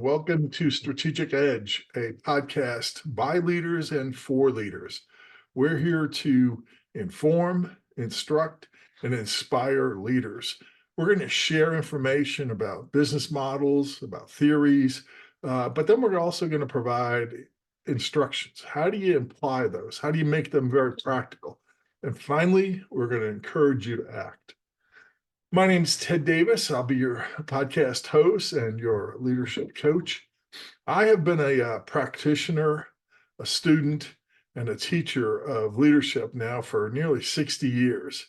welcome to Strategic Edge, a podcast by leaders and for leaders. We're here to inform, instruct, and inspire leaders. We're going to share information about business models, about theories, but then we're also going to provide instructions. How do you apply those? How do you make them very practical? And finally, we're going to encourage you to act. My name is Ted Davis. I'll be your podcast host and your leadership coach. I have been a practitioner, a student, and a teacher of leadership now for nearly 60 years.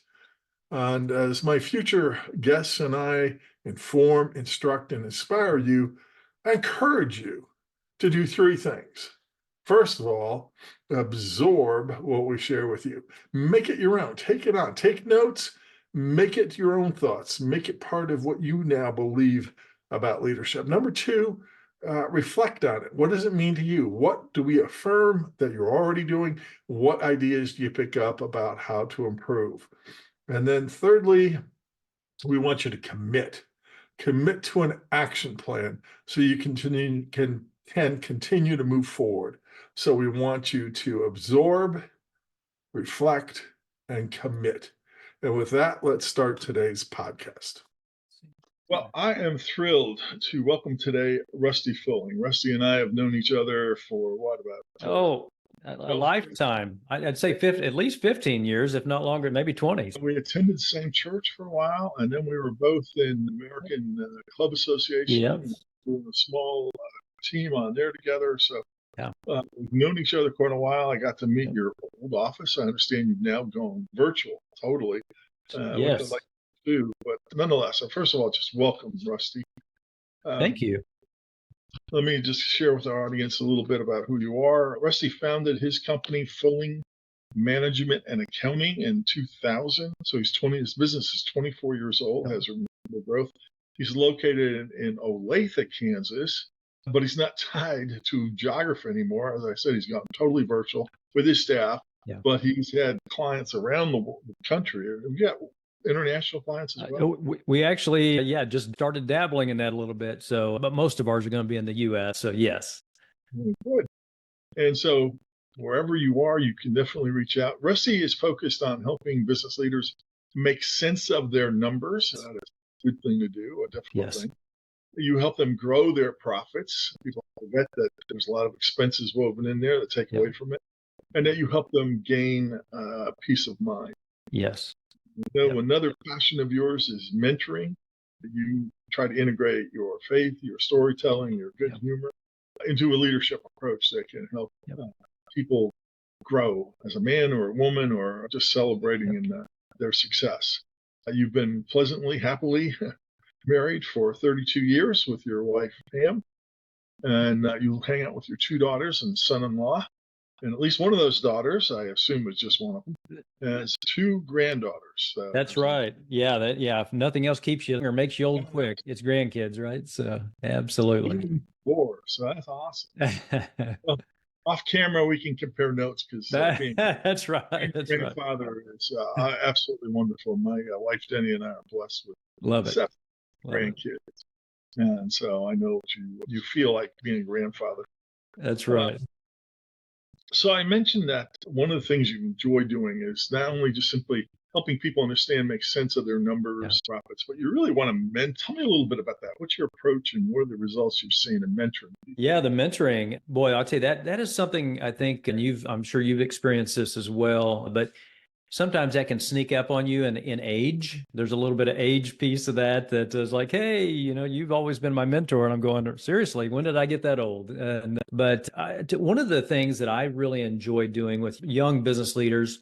And as my future guests and I inform, instruct, and inspire you, I encourage you to do three things. First of all, absorb what we share with you. Make it your own. Take it on. Take notes. Make it your own thoughts. Make it part of what you now believe about leadership. Number two, reflect on it. What does it mean to you? What do we affirm that you're already doing? What ideas do you pick up about how to improve? And then thirdly, we want you to commit to an action plan so you can continue to move forward. So we want you to absorb, reflect, and commit. And with that, let's start today's podcast. Well, I am thrilled to welcome today Rusty Fulling. Rusty and I have known each other for what, about? A lifetime. I'd say at least 15 years, if not longer, maybe 20. We attended the same church for a while, and then we were both in the American Club Association. Yep. We were in a small team on there together. So yeah. We've known each other quite a while. I got to meet your old office. I understand you've now gone virtual, totally. Yes. Which I'd like to do. But nonetheless, first of all, just welcome, Rusty. Thank you. Let me just share with our audience a little bit about who you are. Rusty founded his company, Fulling Management and Accounting, in 2000. So his business is 24 years old, has remarkable growth. He's located in Olathe, Kansas, but he's not tied to geography anymore. As I said, he's gone totally virtual with his staff, but he's had clients around the country. We've got international clients as well. We actually, just started dabbling in that a little bit. So, but most of ours are going to be in the U.S. So yes. Good. And so wherever you are, you can definitely reach out. Rusty is focused on helping business leaders make sense of their numbers. That is a good thing to do, a difficult thing. You help them grow their profits. People forget that there's a lot of expenses woven in there that take away from it. And that you help them gain peace of mind. Yes. Another passion of yours is mentoring. You try to integrate your faith, your storytelling, your good humor into a leadership approach that can help people grow as a man or a woman, or just celebrating in their success. You've been happily married for 32 years with your wife, Pam, and you hang out with your two daughters and son-in-law. And at least one of those daughters, I assume is just one of them, has two granddaughters. That's right. If nothing else keeps you or makes you old quick, it's grandkids, right? So absolutely. 4. So that's awesome. Well, off camera, we can compare notes because that's right. That's grandfather is absolutely wonderful. My wife Denny and I are blessed with 7 grandkids, and so I know what you feel like being a grandfather. That's right. So I mentioned that one of the things you enjoy doing is not only just simply helping people understand, make sense of their numbers, profits, but you really want to tell me a little bit about that. What's your approach and what are the results you've seen in mentoring? Yeah, the mentoring, boy, I'll tell you that is something I think, and I'm sure you've experienced this as well, but sometimes that can sneak up on you in age. There's a little bit of age piece of that is like, hey, you've always been my mentor. And I'm going, seriously, when did I get that old? But one of the things that I really enjoy doing with young business leaders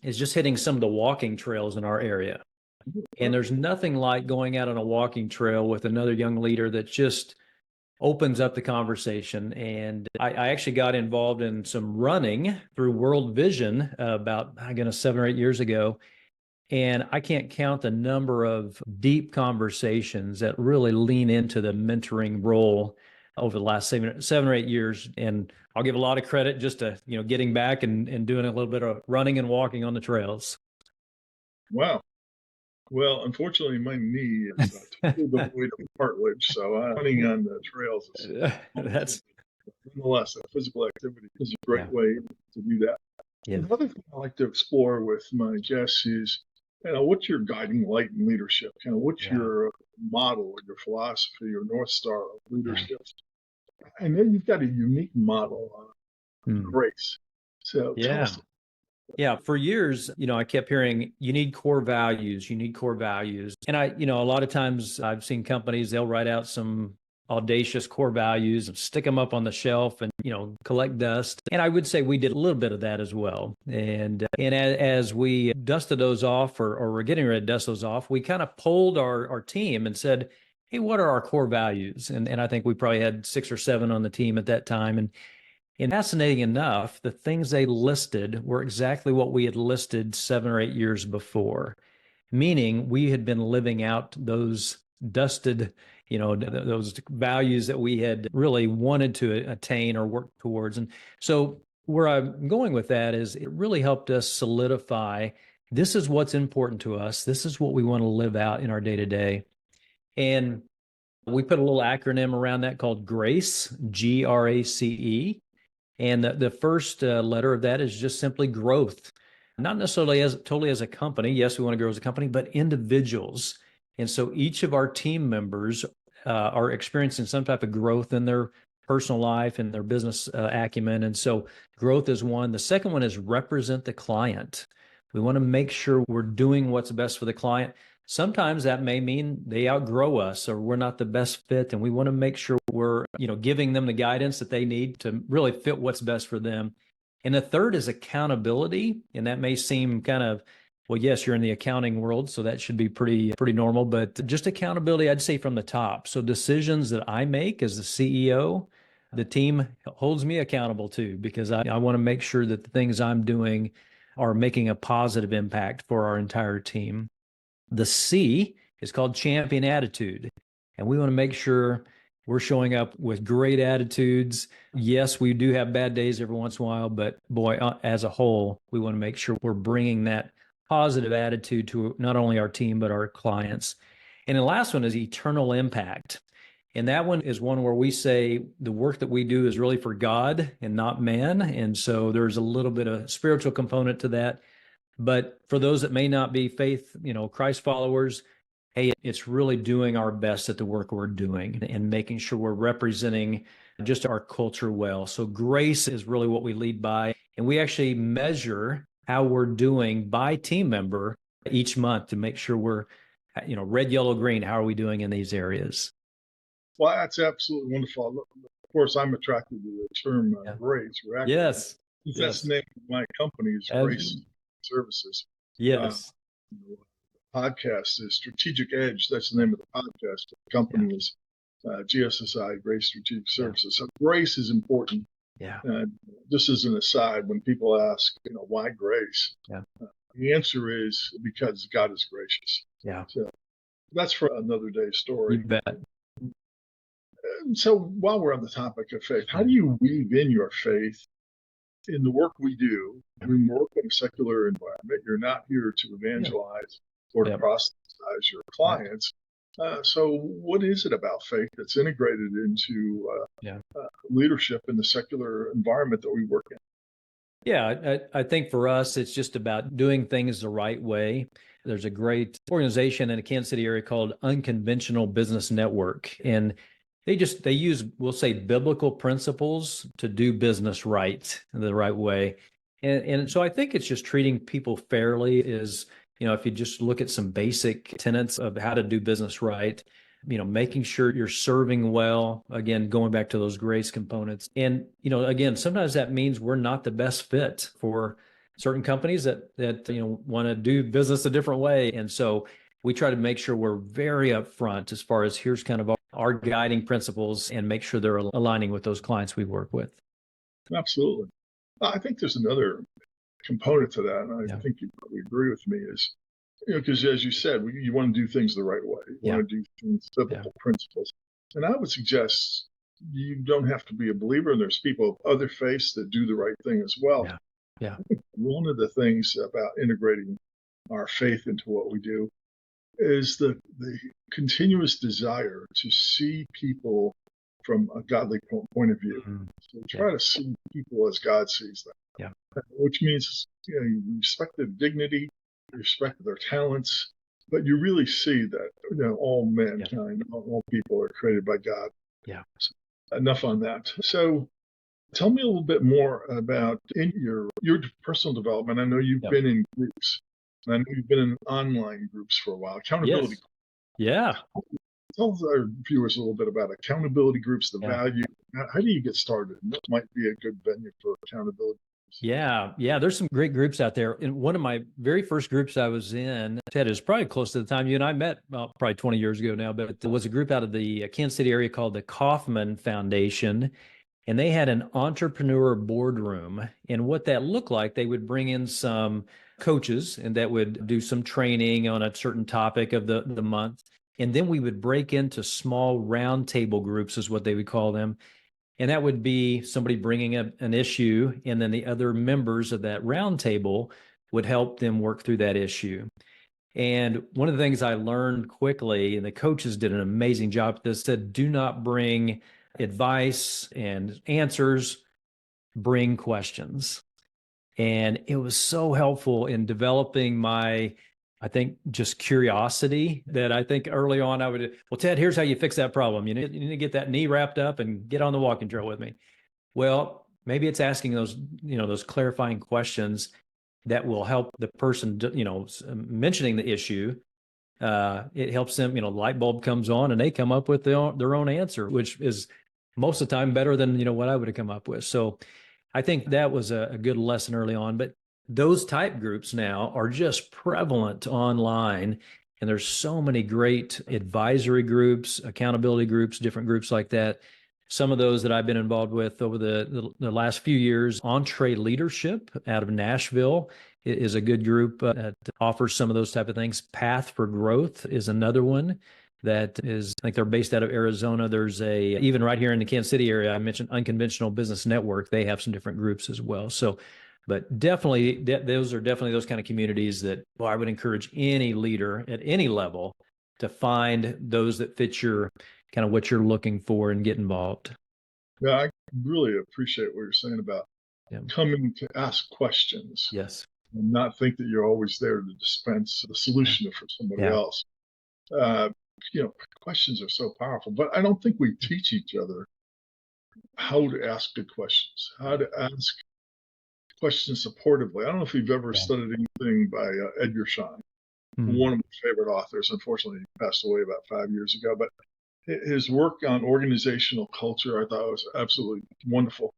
is just hitting some of the walking trails in our area. And there's nothing like going out on a walking trail with another young leader that just opens up the conversation. And I actually got involved in some running through World Vision about, 7 or 8 years ago. And I can't count the number of deep conversations that really lean into the mentoring role over the last 7 or 8 years. And I'll give a lot of credit just to, getting back and doing a little bit of running and walking on the trails. Wow. Well, unfortunately, my knee is totally devoid of cartilage, so running on the trails is almost That's impossible. Nonetheless, physical activity is a yeah, great way to do that. yeah, Another thing I like to explore with my guests is, what's your guiding light in leadership? What's yeah, your model, your philosophy, your North Star of yeah. leadership? And then you've got a unique model, Hmm. grace. So tell Yeah. us. Yeah, for years, I kept hearing you need core values, you need core values. And a lot of times I've seen companies, they'll write out some audacious core values and stick them up on the shelf and, collect dust. And I would say we did a little bit of that as well. And as we dusted those off or we're getting ready to dust those off, we kind of polled our team and said, hey, what are our core values? And I think we probably had 6 or 7 on the team at that time. And fascinating enough, the things they listed were exactly what we had listed 7 or 8 years before, meaning we had been living out those dusted, those values that we had really wanted to attain or work towards. And so, where I'm going with that is it really helped us solidify this is what's important to us. This is what we want to live out in our day to day. And we put a little acronym around that called GRACE, G.R.A.C.E. And the first letter of that is just simply growth, not necessarily as totally as a company. Yes, we want to grow as a company, but individuals. And so each of our team members are experiencing some type of growth in their personal life and their business acumen. And so growth is one. The second one is represent the client. We want to make sure we're doing what's best for the client. Sometimes that may mean they outgrow us or we're not the best fit, and we want to make sure we're, giving them the guidance that they need to really fit what's best for them. And the third is accountability, and that may seem kind of, well, yes, you're in the accounting world, so that should be pretty normal, but just accountability, I'd say from the top. So decisions that I make as the CEO, the team holds me accountable to, because I want to make sure that the things I'm doing are making a positive impact for our entire team. The C is called champion attitude. And we want to make sure we're showing up with great attitudes. Yes, we do have bad days every once in a while, but boy, as a whole, we want to make sure we're bringing that positive attitude to not only our team, but our clients. And the last one is eternal impact. And that one is one where we say the work that we do is really for God and not man. And so there's a little bit of spiritual component to that. But for those that may not be faith, Christ followers, hey, it's really doing our best at the work we're doing and making sure we're representing just our culture well. So grace is really what we lead by. And we actually measure how we're doing by team member each month to make sure we're, red, yellow, green. How are we doing in these areas? Well, that's absolutely wonderful. Of course, I'm attracted to the term Yeah. grace. Yes. That's Yes. the name of my company is As, Grace Services. Uh, yes. Podcast is Strategic Edge. That's the name of the podcast. The Yeah. company is GSSI, Grace Strategic Yeah. Services. So grace is important. Yeah. Just as an aside, when people ask, why grace? Yeah. The answer is because God is gracious. Yeah. So that's for another day's story. You bet. So while we're on the topic of faith, how Yeah. do you weave in your faith in the work we do? We work in a secular environment. You're not here to Yeah. evangelize or to Yep. proselytize your Right. clients. So what is it about faith that's integrated into Yeah. leadership in the secular environment that we work in? Yeah, I think for us, it's just about doing things the right way. There's a great organization in the Kansas City area called Unconventional Business Network, and they use, we'll say, biblical principles to do business right, the right way. And so I think it's just treating people fairly is, if you just look at some basic tenets of how to do business right, making sure you're serving well, again, going back to those grace components. And, again, sometimes that means we're not the best fit for certain companies that want to do business a different way. And so we try to make sure we're very upfront as far as here's kind of our guiding principles and make sure they're aligning with those clients we work with. Absolutely. I think there's another component to that, and I Yeah. think you probably agree with me, is, because as you said, you want to do things the right way. You Yeah. want to do things biblical principles. And I would suggest you don't have to be a believer, and there's people of other faiths that do the right thing as well. Yeah. Yeah. One of the things about integrating our faith into what we do is the continuous desire to see people from a godly point of view. Mhm. So Yeah. try to see people as God sees them, Yeah. which means you respect their dignity, you respect their talents, but you really see that all Yeah. mankind, all people are created by God. Yeah. So enough on that. So tell me a little bit more about in your personal development. I know you've Yeah. been in groups, and I know you've been in online groups for a while. Accountability. Yes. Yeah. Tell our viewers a little bit about accountability groups, the Yeah. value. How do you get started? And what might be a good venue for accountability? Yeah, yeah, there's some great groups out there. And one of my very first groups I was in, Ted, is probably close to the time you and I met, well, probably 20 years ago now, but it was a group out of the Kansas City area called the Kauffman Foundation. And they had an entrepreneur boardroom. And what that looked like, they would bring in some coaches and that would do some training on a certain topic of the month. And then we would break into small roundtable groups, is what they would call them. And that would be somebody bringing up an issue, and then the other members of that roundtable would help them work through that issue. And one of the things I learned quickly, and the coaches did an amazing job at this, said, do not bring advice and answers, bring questions. And it was so helpful in developing my, I think, just curiosity that I think early on I would, well, Ted, here's how you fix that problem. You need to get that knee wrapped up and get on the walking trail with me. Well, maybe it's asking those, those clarifying questions that will help the person, mentioning the issue. It helps them, light bulb comes on and they come up with their own answer, which is most of the time better than, what I would have come up with. So I think that was a good lesson early on. But those type groups now are just prevalent online. And there's so many great advisory groups, accountability groups, different groups like that. Some of those that I've been involved with over the last few years, Entree Leadership out of Nashville is a good group that offers some of those type of things. Path for Growth is another one that is, I think they're based out of Arizona. There's even right here in the Kansas City area, I mentioned Unconventional Business Network. They have some different groups as well. So, but definitely, those are definitely those kind of communities that, well, I would encourage any leader at any level to find those that fit your kind of what you're looking for and get involved. Yeah, I really appreciate what you're saying about coming to ask questions Yes. and not think that you're always there to dispense the solution for somebody else. Uh, questions are so powerful, but I don't think we teach each other how to ask good questions, how to ask questions supportively. I don't know if you've ever studied anything by Edgar Schein, one of my favorite authors. Unfortunately, he passed away about 5 years ago, but his work on organizational culture I thought was absolutely wonderful.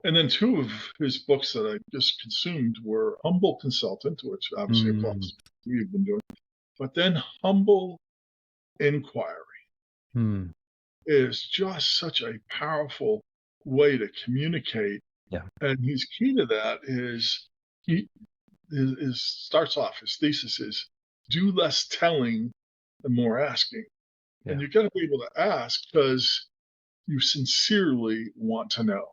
And then two of his books that I just consumed were Humble Consultant, which obviously applies to what we've been doing, but then Humble Inquiry is just such a powerful way to communicate. Yeah. And his key to that is he starts off, his thesis is do less telling and more asking. Yeah. And you've got to be able to ask because you sincerely want to know.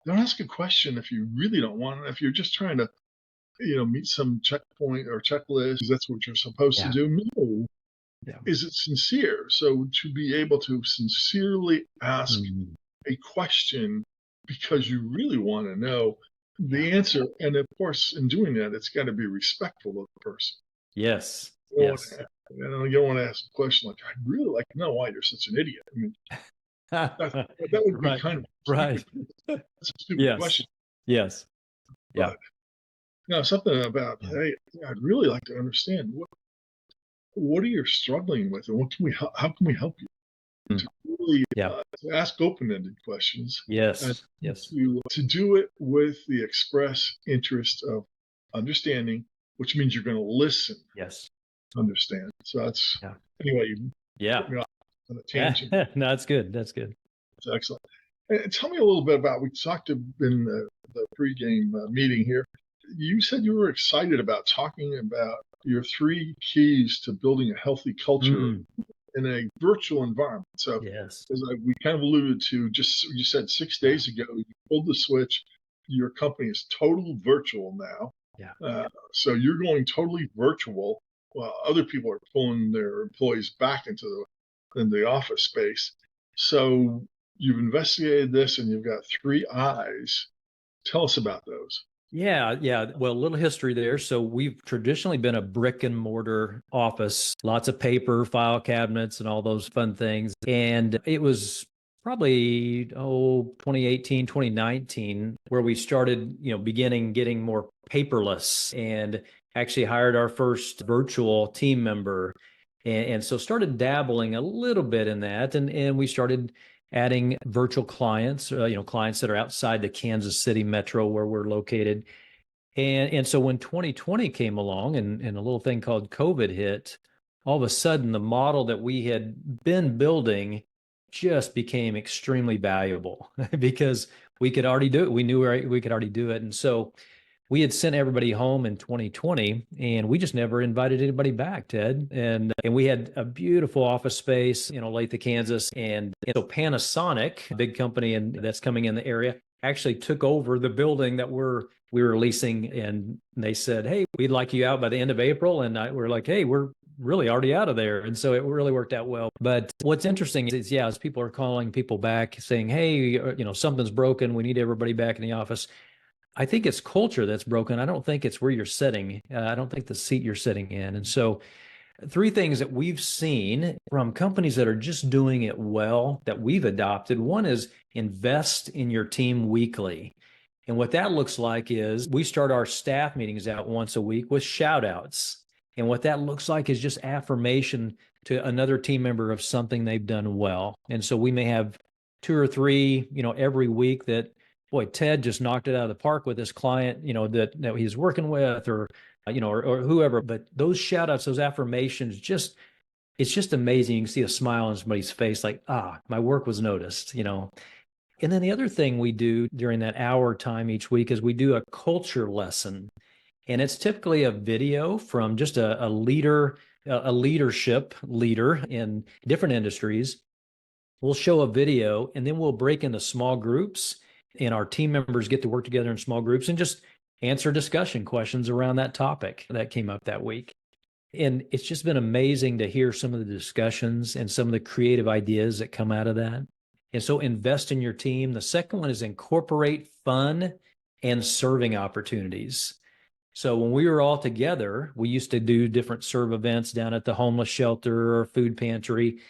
Don't ask a question if you really don't want it. If you're just trying to, meet some checkpoint or checklist, that's what you're supposed to do. No. Yeah. Is it sincere? So to be able to sincerely ask a question because you really want to know the answer. And of course, in doing that, it's got to be respectful of the person. Yes. You Yes. you don't want to ask a question like, I'd really like to know why you're such an idiot. I mean, that would be kind of right. That's a stupid question. Yes. Yeah. But, something about, hey, I'd really like to understand what are you struggling with, and how can we help you? To really to ask open-ended questions. Yes. And Yes. to do it with the express interest of understanding, which means you're going to listen. Yes. Understand. So that's anyway. You put me off on a tangent. No, that's good. That's good. That's excellent. And tell me a little bit about. We talked in the pregame meeting here. You said you were excited about talking about your 3 keys to building a healthy culture in a virtual environment. So as we kind of alluded to, you said 6 days ago, you pulled the switch. Your company is total virtual now. Yeah. So you're going totally virtual. while other people are pulling their employees back into the office space. So you've investigated this and you've got 3 I's. Tell us about those. Yeah, yeah. Well, a little history there. So we've traditionally been a brick and mortar office, lots of paper, file cabinets, and all those fun things. And it was probably 2018, 2019 where we started, beginning getting more paperless, and actually hired our first virtual team member. And so started dabbling a little bit in that, and we started adding virtual clients, clients that are outside the Kansas City metro where we're located. And so when 2020 came along, and a little thing called COVID hit, all of a sudden the model that we had been building just became extremely valuable because we could already do it. We knew we could already do it. And so we had sent everybody home in 2020, and we just never invited anybody back, Ted. And we had a beautiful office space, Latha, Kansas. And so Panasonic, a big company that's coming in the area, actually took over the building that we were leasing, and they said, "Hey, we'd like you out by the end of April." And we're like, "Hey, we're really already out of there." And so it really worked out well. But what's interesting is, as people are calling people back saying, "Hey, something's broken. We need everybody back in the office." I think it's culture that's broken. I don't think it's where you're sitting. I don't think the seat you're sitting in. And so 3 things that we've seen from companies that are just doing it well that we've adopted. One is invest in your team weekly. And what that looks like is we start our staff meetings out once a week with shout outs. And what that looks like is just affirmation to another team member of something they've done well. And so we may have 2 or 3, every week that, boy, Ted just knocked it out of the park with this client, that he's working with, or whoever. But those shout outs, those affirmations, it's just amazing. You can see a smile on somebody's face, like, my work was noticed. And then the other thing we do during that hour time each week is we do a culture lesson. And it's typically a video from just a leader, a leadership leader in different industries. We'll show a video, and then we'll break into small groups, and our team members get to work together in small groups and just answer discussion questions around that topic that came up that week. And it's just been amazing to hear some of the discussions and some of the creative ideas that come out of that. And so invest in your team. The second one is incorporate fun and serving opportunities. So when we were all together, we used to do different serve events down at the homeless shelter or food pantry.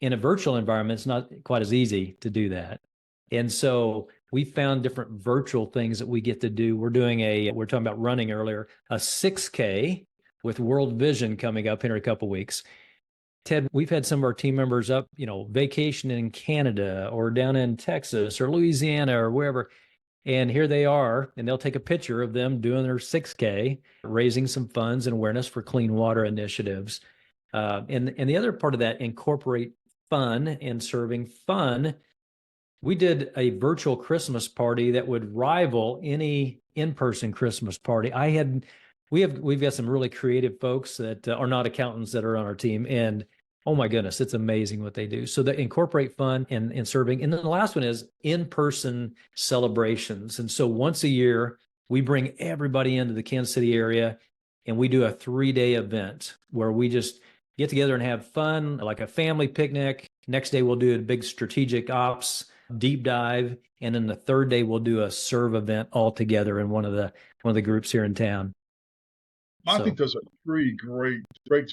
In a virtual environment, it's not quite as easy to do that. And so we found different virtual things that we get to do. We're talking about running earlier, a 6K with World Vision coming up in a couple of weeks. Ted, we've had some of our team members up, vacation in Canada or down in Texas or Louisiana or wherever. And here they are, and they'll take a picture of them doing their 6K, raising some funds and awareness for clean water initiatives. And the other part of that, incorporate fun and serving fun. We did a virtual Christmas party that would rival any in-person Christmas party. We've got some really creative folks that are not accountants that are on our team, and oh my goodness, it's amazing what they do. So they incorporate fun and serving. And then the last one is in-person celebrations. And so once a year, we bring everybody into the Kansas City area, and we do a 3-day event where we just get together and have fun, like a family picnic. Next day, we'll do a big strategic ops deep dive, and then the third day we'll do a serve event all together in one of the groups here in town. I think those are 3 great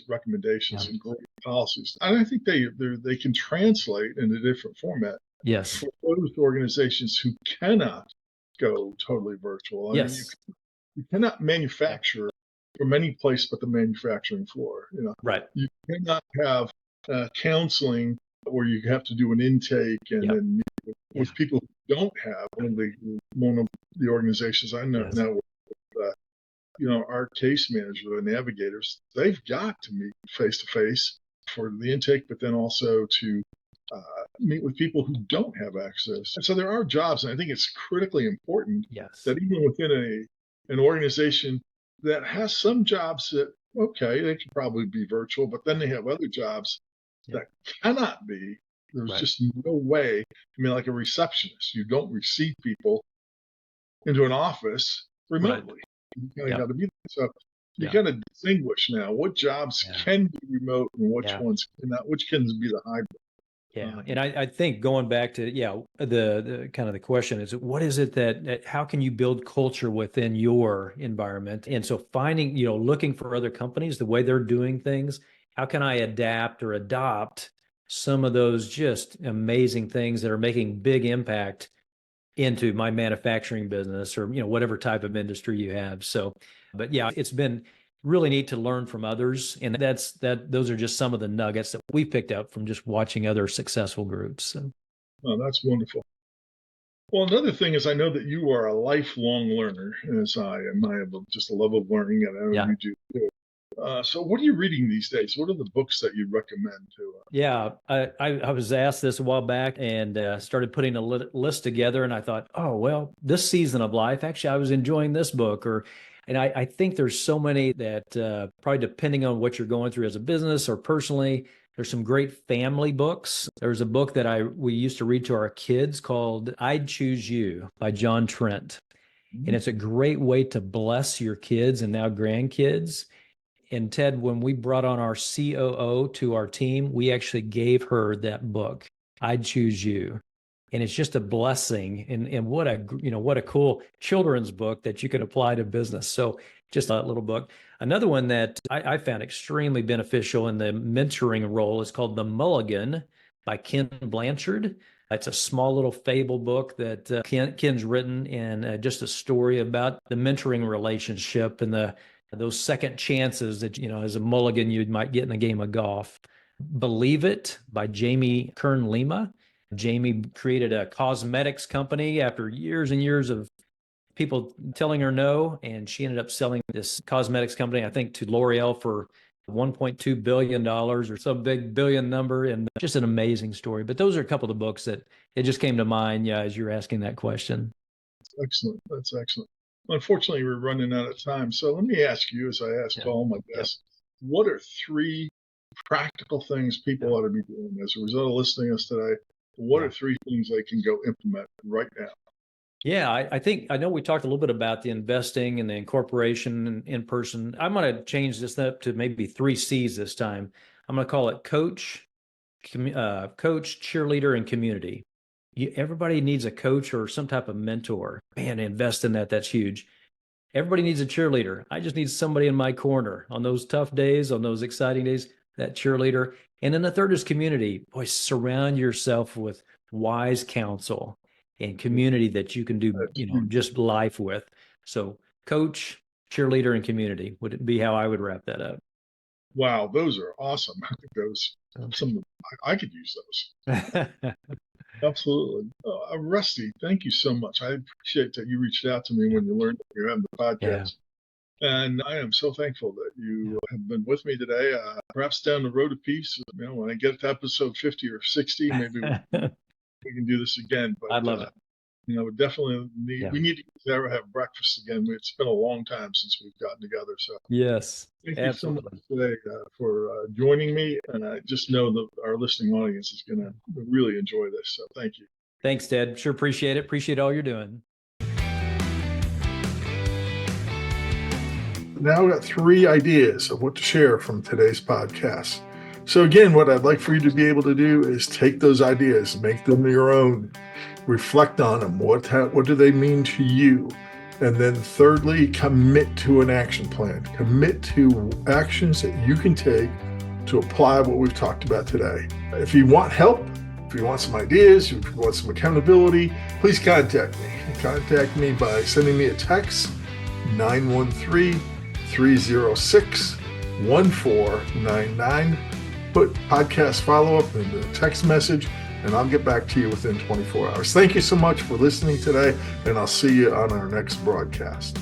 recommendations and great policies. And I think they can translate in a different format. Yes. For those organizations who cannot go totally virtual. I mean, you cannot manufacture from any place but the manufacturing floor. Right. You cannot have counseling where you have to do an intake and then meet with people who don't have one of the organizations I know now with, our case manager, the navigators, they've got to meet face to face for the intake, but then also to meet with people who don't have access. And so there are jobs, and I think it's critically important that even within an organization that has some jobs that, okay, they can probably be virtual, but then they have other jobs that cannot be. There's just no way. I mean, like a receptionist, you don't receive people into an office remotely. You kind of got to be there. You Yeah. got to distinguish now what jobs Yeah. can be remote and which Yeah. ones cannot, which can be the hybrid. Yeah. And I think going back to, the kind of the question is, what is it that how can you build culture within your environment? And so finding, looking for other companies, the way they're doing things, how can I adapt or adopt some of those just amazing things that are making big impact into my manufacturing business or, whatever type of industry you have. So, but yeah, it's been really neat to learn from others. And those are just some of the nuggets that we picked up from just watching other successful groups. So. Oh, that's wonderful. Well, another thing is I know that you are a lifelong learner, as I am. I have just a love of learning, and I know Yeah. you do too. So what are you reading these days? What are the books that you recommend to? Yeah, I was asked this a while back and started putting a list together, and I thought, oh well, this season of life, actually, I was enjoying this book, and I think there's so many that probably depending on what you're going through as a business or personally, there's some great family books. There's a book that we used to read to our kids called "I'd Choose You" by John Trent, and it's a great way to bless your kids and now grandkids. And Ted, when we brought on our COO to our team, we actually gave her that book, "I'd Choose You." And it's just a blessing. And what a cool children's book that you could apply to business. So just a little book. Another one that I found extremely beneficial in the mentoring role is called The Mulligan by Ken Blanchard. It's a small little fable book that Ken's written, and just a story about the mentoring relationship and those second chances that, as a mulligan, you might get in a game of golf. Believe It by Jamie Kern Lima. Jamie created a cosmetics company after years and years of people telling her no, and she ended up selling this cosmetics company, I think, to L'Oreal for $1.2 billion or some big billion number, and just an amazing story. But those are a couple of books that it just came to mind, as you're asking that question. Excellent. That's excellent. Unfortunately, we're running out of time. So let me ask you, as I ask all my guests, what are 3 practical things people ought to be doing as a result of listening to us today? What are 3 things they can go implement right now? Yeah, I know we talked a little bit about the investing and the incorporation in person. I'm going to change this up to maybe 3 C's this time. I'm going to call it coach, cheerleader, and community. Everybody needs a coach or some type of mentor. Man, invest in that. That's huge. Everybody needs a cheerleader. I just need somebody in my corner on those tough days, on those exciting days, that cheerleader. And then the third is community. Boy, surround yourself with wise counsel and community that you can do, just life with. So coach, cheerleader, and community would be how I would wrap that up. Wow, those are awesome. I think those, I could use those. Absolutely. Rusty, thank you so much. I appreciate that you reached out to me when you learned that you're having the podcast. And I am so thankful that you have been with me today. Perhaps down the road a piece, when I get to episode 50 or 60, maybe we can do this again. But I'd love it. we definitely we need to have breakfast again. It's been a long time since we've gotten together. So yes, thank you so much today for joining me. And I just know that our listening audience is going to really enjoy this. So thank you. Thanks, Ted. Sure appreciate it. Appreciate all you're doing. Now we've got 3 ideas of what to share from today's podcast. So again, what I'd like for you to be able to do is take those ideas, make them your own, reflect on them. What do they mean to you? And then thirdly, commit to an action plan. Commit to actions that you can take to apply what we've talked about today. If you want help, if you want some ideas, if you want some accountability, please contact me. Contact me by sending me a text, 913-306-1499. Put podcast follow-up in the text message, and I'll get back to you within 24 hours. Thank you so much for listening today, and I'll see you on our next broadcast.